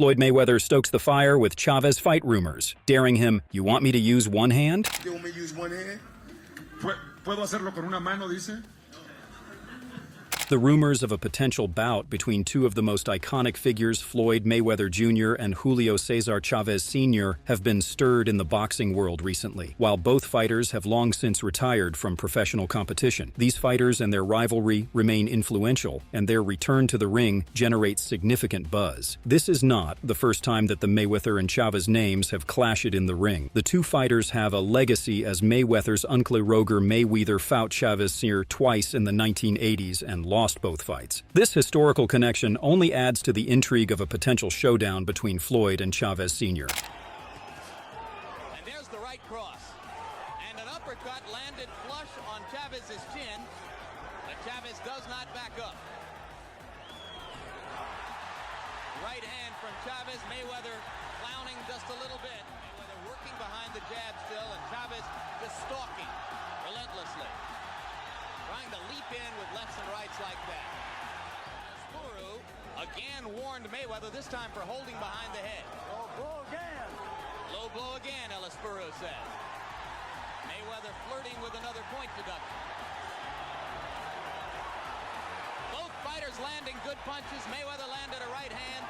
Floyd Mayweather stokes the fire with Chavez fight rumors, daring him, "You want me to use one hand?" You want me to use one hand? ¿Puedo hacerlo con una mano, dice? The rumors of a potential bout between two of the most iconic figures, Floyd Mayweather Jr. and Julio César Chávez Sr., have been stirred in the boxing world recently. While both fighters have long since retired from professional competition, these fighters and their rivalry remain influential, and their return to the ring generates significant buzz. This is not the first time that the Mayweather and Chávez names have clashed in the ring. The two fighters have a legacy, as Mayweather's uncle Roger Mayweather fought Chávez Sr. twice in the 1980s and lost both fights. This historical connection only adds to the intrigue of a potential showdown between Floyd and Chávez Sr. And there's the right cross. And an uppercut landed flush on Chávez's chin, but Chávez does not back up. Right hand from Chávez, Mayweather clowning just a little bit. Mayweather working behind the jab still, and Chávez just stalking relentlessly. Trying to leap in with lefts and rights like that. Spuru again warned Mayweather, this time for holding behind the head. Low blow again. Low blow again, Spuru says. Mayweather flirting with another point deduction. Both fighters landing good punches. Mayweather landed a right hand.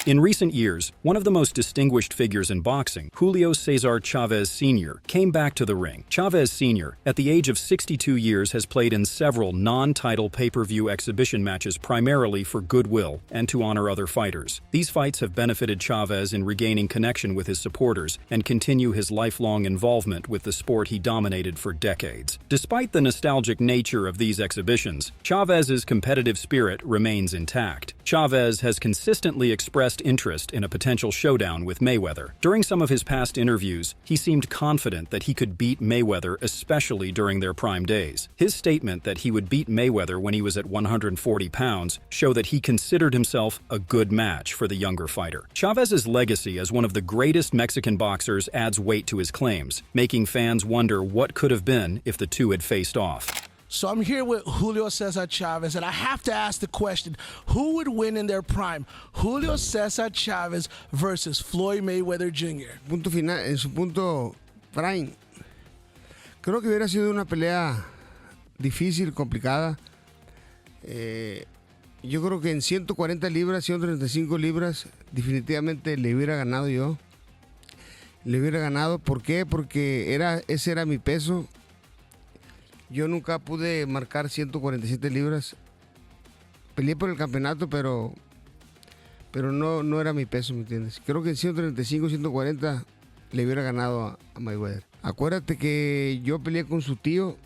In recent years, one of the most distinguished figures in boxing, Julio César Chávez Sr., came back to the ring. Chávez Sr., at the age of 62 years, has played in several non-title pay-per-view exhibition matches primarily for goodwill and to honor other fighters. These fights have benefited Chávez in regaining connection with his supporters and continue his lifelong involvement with the sport he dominated for decades. Despite the nostalgic nature of these exhibitions, Chávez's competitive spirit remains intact. Chávez has consistently expressed interest in a potential showdown with Mayweather. During some of his past interviews, he seemed confident that he could beat Mayweather, especially during their prime days. His statement that he would beat Mayweather when he was at 140 pounds show that he considered himself a good match for the younger fighter. Chávez's legacy as one of the greatest Mexican boxers adds weight to his claims, making fans wonder what could have been if the two had faced off. So I'm here with Julio César Chávez, and I have to ask the question, who would win in their prime? Julio César Chávez versus Floyd Mayweather Jr. Punto final, en su punto prime. Creo que hubiera sido una pelea difícil, complicada. Yo creo que en 140 libras, 135 libras, definitivamente le hubiera ganado yo. Le hubiera ganado, ¿por qué? Porque ese era mi peso. Yo nunca pude marcar 147 libras. Peleé por el campeonato, pero no era mi peso, ¿me entiendes? Creo que en 135, 140 le hubiera ganado a Mayweather. Acuérdate que yo peleé con su tío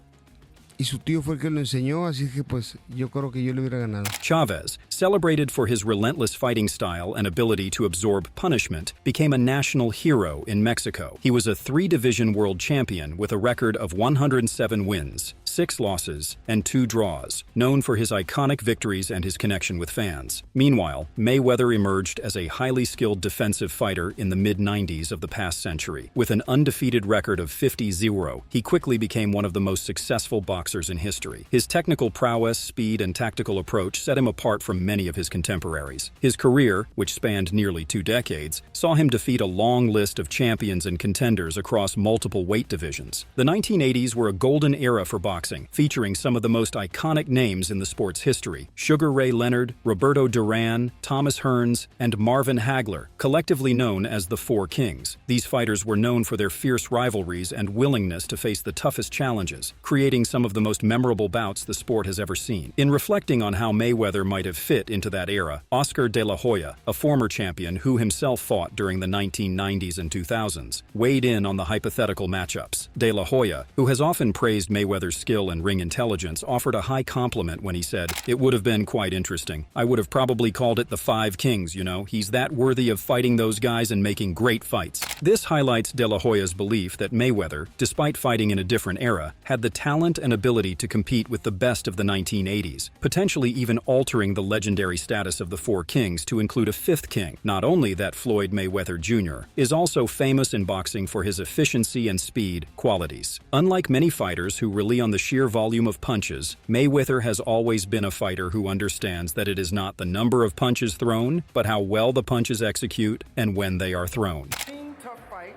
y su tío fue el que lo enseñó, así que pues yo creo que yo le hubiera ganado. Chávez, celebrated for his relentless fighting style and ability to absorb punishment, became a national hero in Mexico. He was a three-division world champion with a record of 107 wins, 6 losses, and 2 draws, known for his iconic victories and his connection with fans. Meanwhile, Mayweather emerged as a highly skilled defensive fighter in the mid-90s of the past century. With an undefeated record of 50-0, he quickly became one of the most successful boxers in history. His technical prowess, speed, and tactical approach set him apart from many of his contemporaries. His career, which spanned nearly 2 decades, saw him defeat a long list of champions and contenders across multiple weight divisions. The 1980s were a golden era for boxing, featuring some of the most iconic names in the sport's history: Sugar Ray Leonard, Roberto Duran, Thomas Hearns, and Marvin Hagler, collectively known as the Four Kings. These fighters were known for their fierce rivalries and willingness to face the toughest challenges, creating some of the most memorable bouts the sport has ever seen. In reflecting on how Mayweather might have fit into that era, Oscar de la Hoya, a former champion who himself fought during the 1990s and 2000s, weighed in on the hypothetical matchups. De la Hoya, who has often praised Mayweather's skill and ring intelligence, offered a high compliment when he said, "It would have been quite interesting. I would have probably called it the Five Kings, you know. He's that worthy of fighting those guys and making great fights." This highlights De La Hoya's belief that Mayweather, despite fighting in a different era, had the talent and ability to compete with the best of the 1980s, potentially even altering the legendary status of the Four Kings to include a fifth king. Not only that, Floyd Mayweather Jr. is also famous in boxing for his efficiency and speed qualities. Unlike many fighters who rely on the sheer volume of punches, Mayweather has always been a fighter who understands that it is not the number of punches thrown, but how well the punches execute and when they are thrown. Tough fight.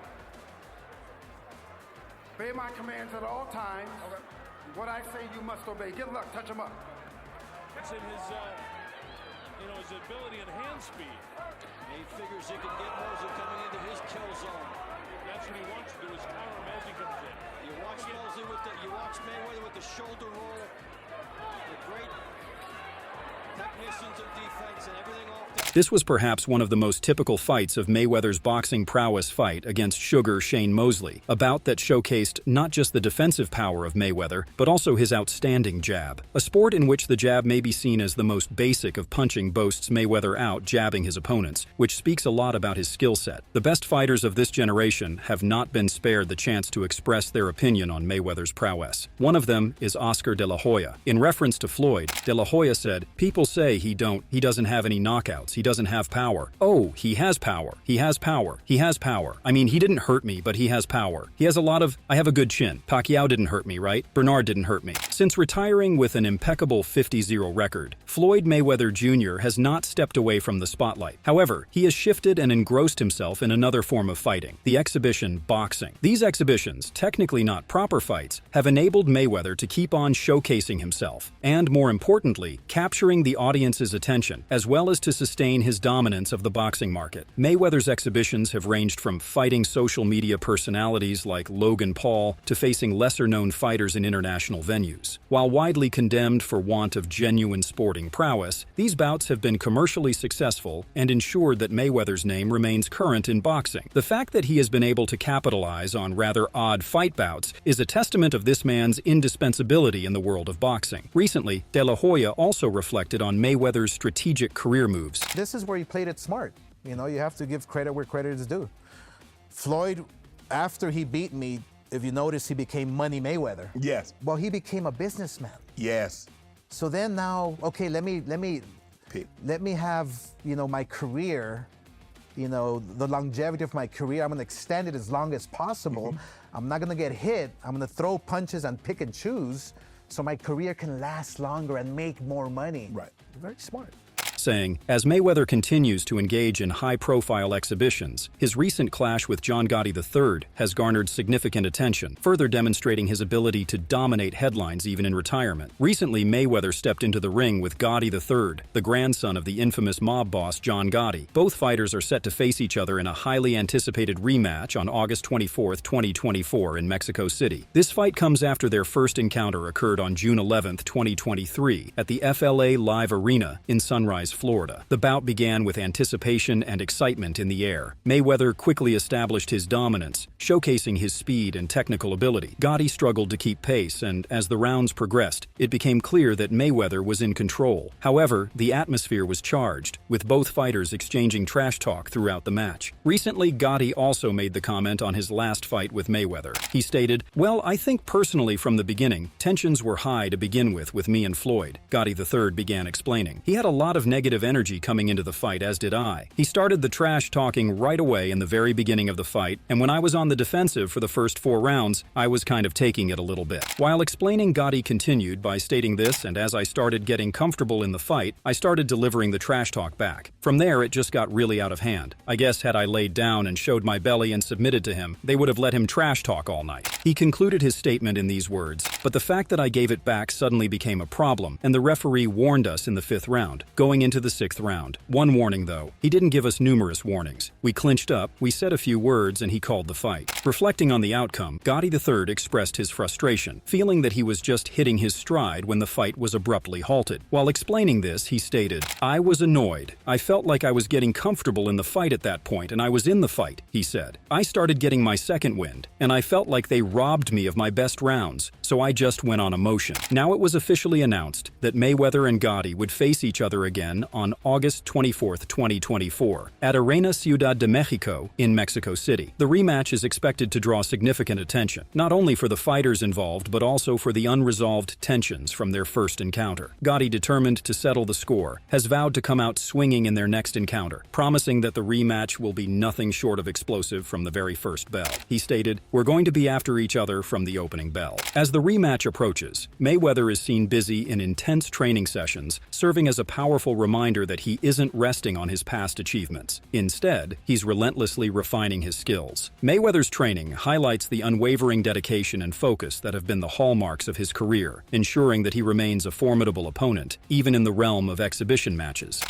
Obey my commands at all times. Okay. What I say, you must obey. Good luck. Touch him up. It's in his, his ability and hand speed. He figures he can get Mosley coming into his kill zone. That's what he wants to do, is counter him as he comes in. You watch Mayweather with the shoulder roll. The great technicians of defense and everything off the... This was perhaps one of the most typical fights of Mayweather's boxing prowess fight against Sugar Shane Mosley, a bout that showcased not just the defensive power of Mayweather, but also his outstanding jab. A sport in which the jab may be seen as the most basic of punching boasts Mayweather out jabbing his opponents, which speaks a lot about his skill set. The best fighters of this generation have not been spared the chance to express their opinion on Mayweather's prowess. One of them is Oscar de la Hoya. In reference to Floyd, de la Hoya said, "People say he doesn't have any knockouts, he doesn't have power. Oh, he has power. He has power. He has power. I mean, he didn't hurt me, but he has power. He has I have a good chin. Pacquiao didn't hurt me, right? Bernard didn't hurt me." Since retiring with an impeccable 50-0 record, Floyd Mayweather Jr. has not stepped away from the spotlight. However, he has shifted and engrossed himself in another form of fighting, the exhibition boxing. These exhibitions, technically not proper fights, have enabled Mayweather to keep on showcasing himself, and more importantly, capturing the audience's attention, as well as to sustain his dominance of the boxing market. Mayweather's exhibitions have ranged from fighting social media personalities like Logan Paul to facing lesser-known fighters in international venues. While widely condemned for want of genuine sporting prowess, these bouts have been commercially successful and ensured that Mayweather's name remains current in boxing. The fact that he has been able to capitalize on rather odd fight bouts is a testament of this man's indispensability in the world of boxing. Recently, De La Hoya also reflected on Mayweather's strategic career moves. This is where he played it smart. You know, you have to give credit where credit is due. Floyd, after he beat me, if you notice, he became Money Mayweather. Yes. Well, he became a businessman. Yes. So then now, okay, let me have, my career, the longevity of my career. I'm gonna extend it as long as possible. I'm not gonna get hit. I'm gonna throw punches and pick and choose so my career can last longer and make more money. Right. Very smart. Saying, as Mayweather continues to engage in high-profile exhibitions, his recent clash with John Gotti III has garnered significant attention, further demonstrating his ability to dominate headlines even in retirement. Recently, Mayweather stepped into the ring with Gotti III, the grandson of the infamous mob boss John Gotti. Both fighters are set to face each other in a highly anticipated rematch on August 24, 2024 in Mexico City. This fight comes after their first encounter occurred on June 11, 2023 at the FLA Live Arena in Sunrise, Florida. The bout began with anticipation and excitement in the air. Mayweather quickly established his dominance, showcasing his speed and technical ability. Gotti struggled to keep pace, and as the rounds progressed, it became clear that Mayweather was in control. However, the atmosphere was charged, with both fighters exchanging trash talk throughout the match. Recently, Gotti also made the comment on his last fight with Mayweather. He stated, "Well, I think personally from the beginning, tensions were high to begin with me and Floyd." Gotti III began explaining. "He had a lot of negative energy coming into the fight, as did I. He started the trash talking right away in the very beginning of the fight, and when I was on the defensive for the first 4 rounds, I was kind of taking it a little bit." While explaining, Gotti continued by stating this, and as I started getting comfortable in the fight, I started delivering the trash talk back. From there, it just got really out of hand. I guess had I laid down and showed my belly and submitted to him, they would have let him trash talk all night. He concluded his statement in these words, "But the fact that I gave it back suddenly became a problem, and the referee warned us in the 5th round, going into the 6th round. One warning though, he didn't give us numerous warnings. We clinched up, we said a few words, and he called the fight." Reflecting on the outcome, Gotti III expressed his frustration, feeling that he was just hitting his stride when the fight was abruptly halted. While explaining this, he stated, "I was annoyed. I felt like I was getting comfortable in the fight at that point, and I was in the fight," he said. "I started getting my second wind, and I felt like they robbed me of my best rounds, so I just went on emotion." Now it was officially announced that Mayweather and Gotti would face each other again again on August 24, 2024, at Arena Ciudad de Mexico in Mexico City. The rematch is expected to draw significant attention, not only for the fighters involved but also for the unresolved tensions from their first encounter. Gotti, determined to settle the score, has vowed to come out swinging in their next encounter, promising that the rematch will be nothing short of explosive from the very first bell. He stated, "We're going to be after each other from the opening bell." As the rematch approaches, Mayweather is seen busy in intense training sessions, serving as a powerful reminder that he isn't resting on his past achievements. Instead, he's relentlessly refining his skills. Mayweather's training highlights the unwavering dedication and focus that have been the hallmarks of his career, ensuring that he remains a formidable opponent, even in the realm of exhibition matches.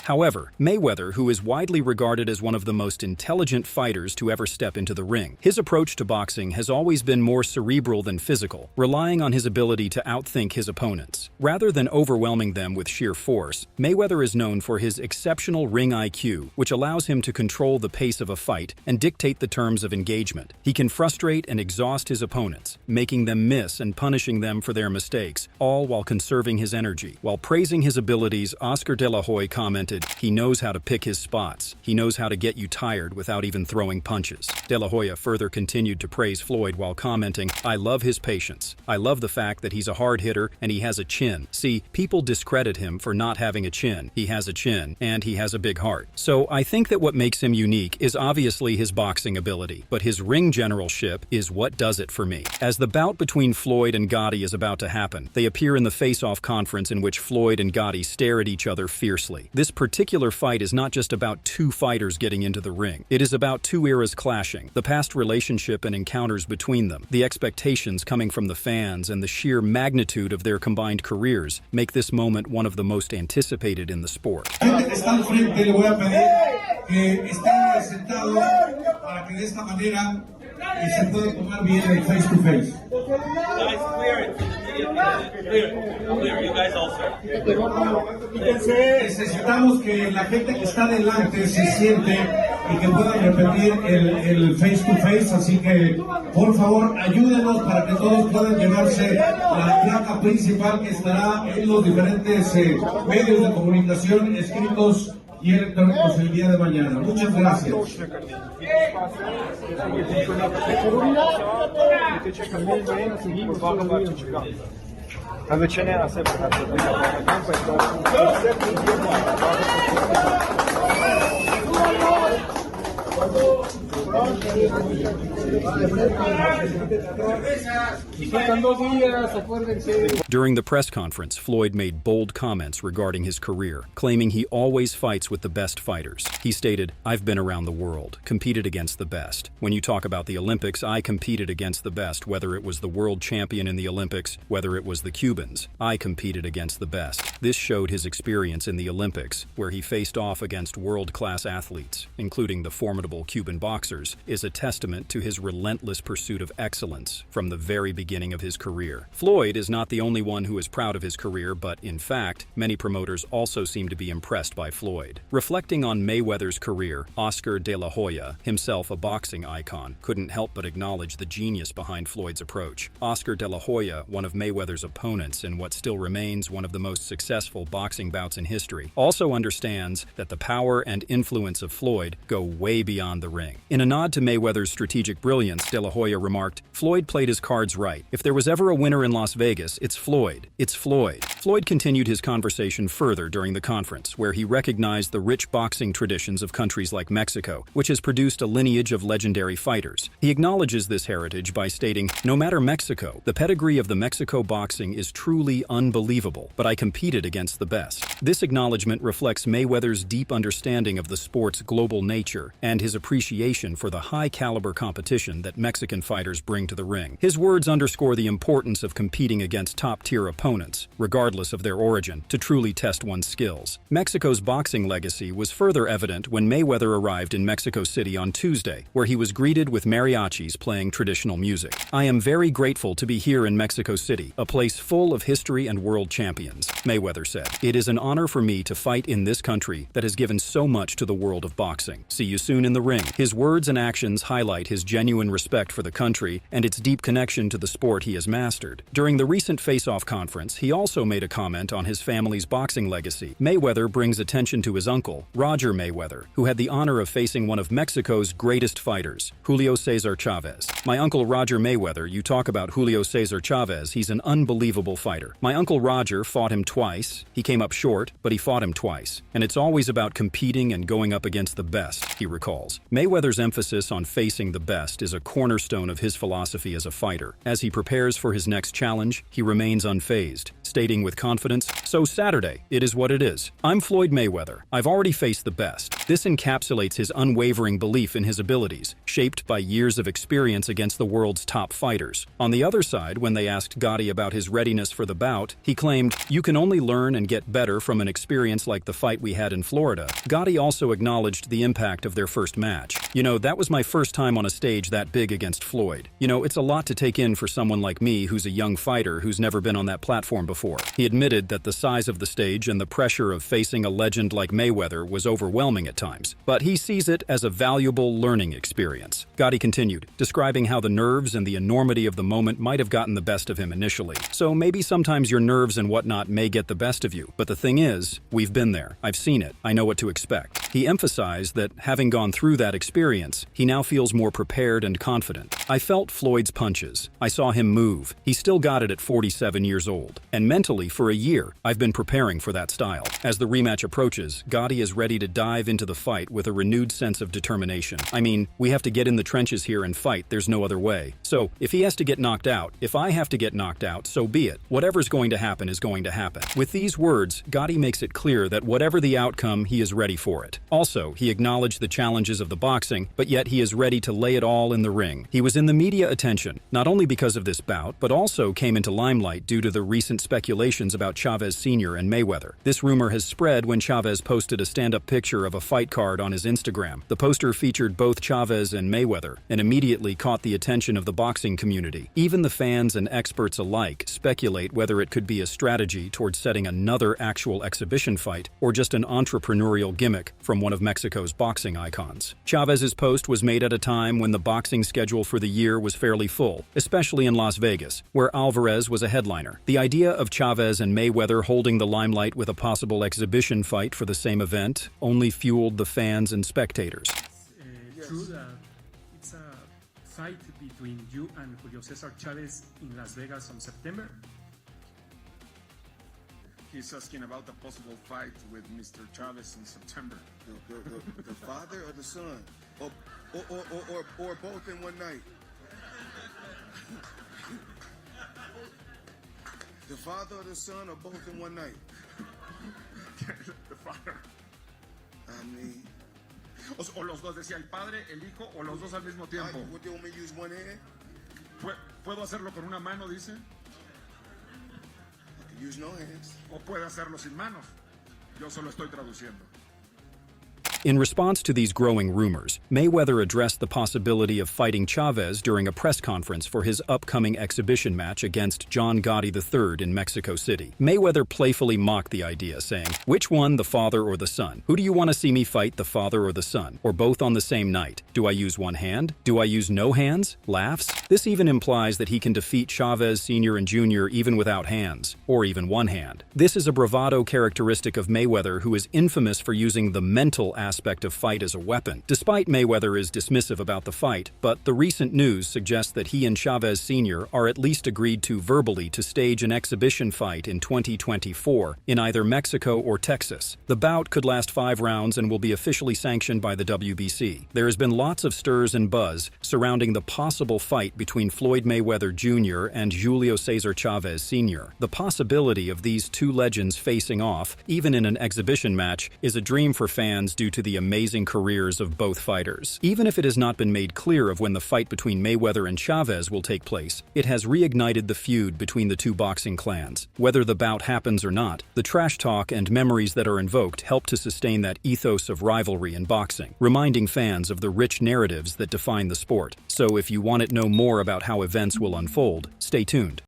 However, Mayweather, who is widely regarded as one of the most intelligent fighters to ever step into the ring, his approach to boxing has always been more cerebral than physical, relying on his ability to outthink his opponents. Rather than overwhelming them with sheer force, Mayweather is known for his exceptional ring IQ, which allows him to control the pace of a fight and dictate the terms of engagement. He can frustrate and exhaust his opponents, making them miss and punishing them for their mistakes, all while conserving his energy. While praising his abilities, Oscar De La Hoya commented, "He knows how to pick his spots. He knows how to get you tired without even throwing punches." De La Hoya further continued to praise Floyd while commenting, "I love his patience. I love the fact that he's a hard hitter and he has a chin. See, people discredit him for not having a chin. He has a chin, and he has a big heart. So I think that what makes him unique is obviously his boxing ability, but his ring generalship is what does it for me." As the bout between Floyd and Gotti is about to happen, they appear in the face-off conference in which Floyd and Gotti stare at each other fiercely. This particular fight is not just about two fighters getting into the ring. It is about two eras clashing, the past relationship and encounters between them, the expectations coming from the fans, and the sheer magnitude of their combined careers make this moment one of the most anticipated in the sport. Y se puede tomar bien el face to face. Guys, clear it. Clear. You guys all start. Necesitamos que la gente que está delante se siente y que puedan repetir el face to face, así que por favor ayúdenos para que todos puedan llevarse la placa principal que estará en los diferentes medios de comunicación escritos y electrónicos el día de mañana. Muchas gracias. During the press conference, Floyd made bold comments regarding his career, claiming he always fights with the best fighters. He stated, "I've been around the world, competed against the best. When you talk about the Olympics, I competed against the best, whether it was the world champion in the Olympics, whether it was the Cubans. I competed against the best." This showed his experience in the Olympics, where he faced off against world-class athletes, including the formidable Cuban boxers, is a testament to his relentless pursuit of excellence from the very beginning of his career. Floyd is not the only one who is proud of his career, but in fact, many promoters also seem to be impressed by Floyd. Reflecting on Mayweather's career, Oscar De La Hoya, himself a boxing icon, couldn't help but acknowledge the genius behind Floyd's approach. Oscar De La Hoya, one of Mayweather's opponents in what still remains one of the most successful boxing bouts in history, also understands that the power and influence of Floyd go way beyond the ring. In a nod to Mayweather's strategic brilliance, De La Hoya remarked, "Floyd played his cards right. If there was ever a winner in Las Vegas, it's Floyd. It's Floyd." Floyd continued his conversation further during the conference, where he recognized the rich boxing traditions of countries like Mexico, which has produced a lineage of legendary fighters. He acknowledges this heritage by stating, "No matter Mexico, the pedigree of the Mexico boxing is truly unbelievable, but I competed against the best." This acknowledgement reflects Mayweather's deep understanding of the sport's global nature and his appreciation for the high-caliber competition that Mexican fighters bring to the ring. His words underscore the importance of competing against top-tier opponents, regardless of their origin, to truly test one's skills. Mexico's boxing legacy was further evident when Mayweather arrived in Mexico City on Tuesday, where he was greeted with mariachis playing traditional music. "I am very grateful to be here in Mexico City, a place full of history and world champions," Mayweather said. "It is an honor for me to fight in this country that has given so much to the world of boxing. See you soon in the ring." His words and actions highlight his genuine respect for the country and its deep connection to the sport he has mastered. During the recent face-off conference, he also made a comment on his family's boxing legacy. Mayweather brings attention to his uncle, Roger Mayweather, who had the honor of facing one of Mexico's greatest fighters, Julio César Chávez. "My uncle Roger Mayweather, you talk about Julio César Chávez, he's an unbelievable fighter. My uncle Roger fought him twice. He came up short, but he fought him twice. And it's always about competing and going up against the best," he recalls. Mayweather's emphasis on facing the best is a cornerstone of his philosophy as a fighter. As he prepares for his next challenge, he remains unfazed, stating with confidence, "So Saturday, it is what it is. I'm Floyd Mayweather. I've already faced the best." This encapsulates his unwavering belief in his abilities, shaped by years of experience against the world's top fighters. On the other side, when they asked Gotti about his readiness for the bout, he claimed, "You can only learn and get better from an experience like the fight we had in Florida." Gotti also acknowledged the impact of their first match. "You know, that was my first time on a stage that big against Floyd. You know, it's a lot to take in for someone like me who's a young fighter who's never been on that platform before." He admitted that the size of the stage and the pressure of facing a legend like Mayweather was overwhelming at times, but he sees it as a valuable learning experience. Gotti continued, describing how the nerves and the enormity of the moment might have gotten the best of him initially. "So maybe sometimes your nerves and whatnot may get the best of you, but the thing is, we've been there. I've seen it. I know what to expect." He emphasized that, having gone through that experience, he now feels more prepared and confident. "I felt Floyd's punches. I saw him move. He still got it at 47 years old. And mentally, for a year, I've been preparing for that style." As the rematch approaches, Gotti is ready to dive into the fight with a renewed sense of determination. "I mean, we have to get in the trenches here and fight. There's no other way. So, if he has to get knocked out, if I have to get knocked out, so be it. Whatever's going to happen is going to happen." With these words, Gotti makes it clear that whatever the outcome, he is ready for it. Also, he acknowledged the challenges of the boxing, but yet he is ready to lay it all in the ring. He was in the media attention, not only because of this bout, but also came into limelight due to the recent speculations about Chavez Sr. and Mayweather. This rumor has spread when Chavez posted a stand-up picture of a fight card on his Instagram. The poster featured both Chavez and Mayweather and immediately caught the attention of the boxing community. Even the fans and experts alike speculate whether it could be a strategy towards setting another actual exhibition fight or just an entrepreneurial gimmick from one of Mexico's boxing icons. Chavez's post was made at a time when the boxing schedule for the year was fairly full, especially in Las Vegas, where Alvarez was a headliner. The idea of Chavez and Mayweather holding the limelight with a possible exhibition fight for the same event only fueled the fans and spectators. True that it's a fight between you and Julio César Chávez in Las Vegas on September? He's asking about the possible fight with Mr. Chavez in September. The father or the son? Or both in one night? The father or the son or both in one night? The father. I mean... O los dos, decía el padre, el hijo, o los dos al mismo tiempo. Would they only use one hand? ¿Puedo hacerlo con una mano, dice? I can use no hands. O puede hacerlo sin manos. Yo solo estoy traduciendo. In response to these growing rumors, Mayweather addressed the possibility of fighting Chavez during a press conference for his upcoming exhibition match against John Gotti III in Mexico City. Mayweather playfully mocked the idea, saying, "Which one, the father or the son? Who do you want to see me fight, the father or the son? Or both on the same night? Do I use one hand? Do I use no hands?" Laughs. This even implies that he can defeat Chavez Sr. and Jr. even without hands, or even one hand. This is a bravado characteristic of Mayweather, who is infamous for using the mental aspect aspect of fight as a weapon. Despite Mayweather is dismissive about the fight, but the recent news suggests that he and Chavez Sr. are at least agreed to verbally to stage an exhibition fight in 2024 in either Mexico or Texas. The bout could last 5 rounds and will be officially sanctioned by the WBC. There has been lots of stirs and buzz surrounding the possible fight between Floyd Mayweather Jr. and Julio César Chávez Sr. The possibility of these two legends facing off, even in an exhibition match, is a dream for fans due to the amazing careers of both fighters. Even if it has not been made clear of when the fight between Mayweather and Chavez will take place, it has reignited the feud between the two boxing clans. Whether the bout happens or not, the trash talk and memories that are invoked help to sustain that ethos of rivalry in boxing, reminding fans of the rich narratives that define the sport. So if you want to know more about how events will unfold, stay tuned.